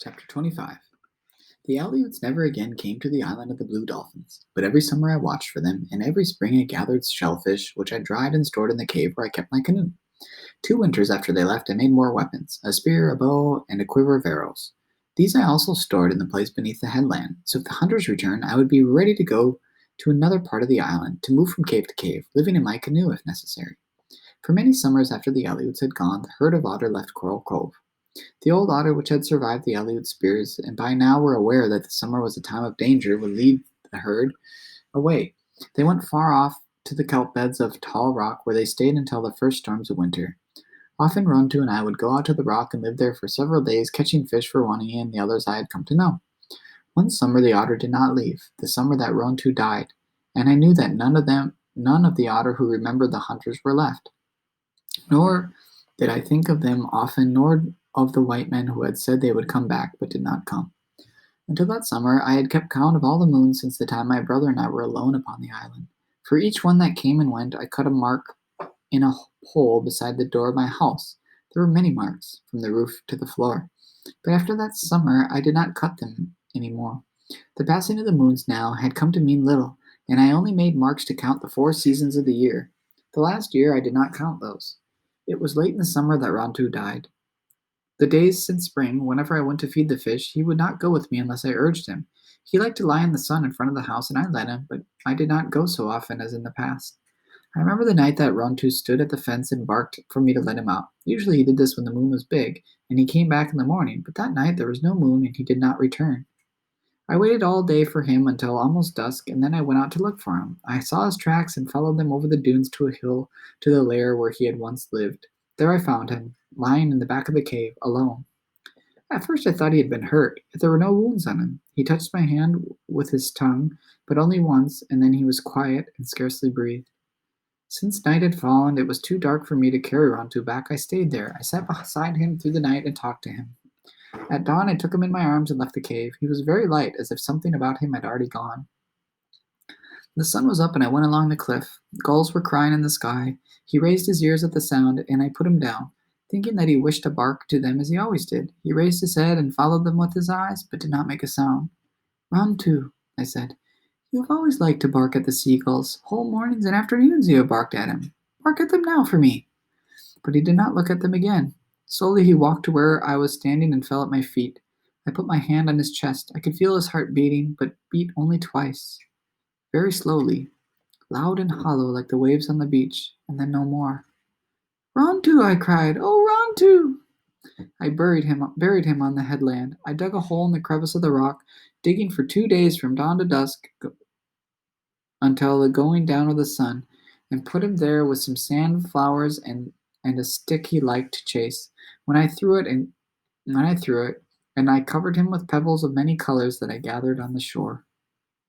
Chapter 25. The Aleuts never again came to the island of the blue dolphins, but every summer I watched for them, and every spring I gathered shellfish, which I dried and stored in the cave where I kept my canoe. 2 winters after they left, I made more weapons a spear, a bow, and a quiver of arrows. These I also stored in the place beneath the headland, so if the hunters returned, I would be ready to go to another part of the island, to move from cave to cave, living in my canoe if necessary. For many summers after the Aleuts had gone, the herd of otter left Coral Cove. The old otter which had survived the Aleut spears, and by now were aware that the summer was a time of danger, would lead the herd away. They went far off to the kelp beds of tall rock, where they stayed until the first storms of winter. Often Rontu and I would go out to the rock and live there for several days, catching fish for Wani and the others I had come to know. One summer the otter did not leave, the summer that Rontu died, and I knew that none of the otter who remembered the hunters were left. Nor did I think of them often, nor of the white men who had said they would come back but did not come. Until that summer, I had kept count of all the moons since the time my brother and I were alone upon the island. For each one that came and went, I cut a mark in a hole beside the door of my house. There were many marks, from the roof to the floor. But after that summer, I did not cut them any more. The passing of the moons now had come to mean little, and I only made marks to count the 4 seasons of the year. The last year, I did not count those. It was late in the summer that Rontu died. The days since spring, whenever I went to feed the fish, he would not go with me unless I urged him. He liked to lie in the sun in front of the house, and I let him, but I did not go so often as in the past. I remember the night that Rontu stood at the fence and barked for me to let him out. Usually he did this when the moon was big, and he came back in the morning, but that night there was no moon and he did not return. I waited all day for him until almost dusk, and then I went out to look for him. I saw his tracks and followed them over the dunes to a hill to the lair where he had once lived. There I found him, lying in the back of the cave, alone. At first I thought he had been hurt, yet there were no wounds on him. He touched my hand with his tongue, but only once, and then he was quiet and scarcely breathed. Since night had fallen, it was too dark for me to carry Rontu back. I stayed there. I sat beside him through the night and talked to him. At dawn, I took him in my arms and left the cave. He was very light, as if something about him had already gone. The sun was up, and I went along the cliff. Gulls were crying in the sky. He raised his ears at the sound, and I put him down, thinking that he wished to bark to them as he always did. He raised his head and followed them with his eyes, but did not make a sound. Rontu, I said, you have always liked to bark at the seagulls. Whole mornings and afternoons you have barked at him. Bark at them now for me. But he did not look at them again. Slowly he walked to where I was standing and fell at my feet. I put my hand on his chest. I could feel his heart beating, but beat only twice. Very slowly, loud and hollow like the waves on the beach, and then no more. Rontu, I cried. Oh, Rontu! I buried him on the headland. I dug a hole in the crevice of the rock, digging for 2 days from dawn to dusk until the going down of the sun, and put him there with some sand, flowers, and a stick he liked to chase. When I threw it, and I covered him with pebbles of many colors that I gathered on the shore.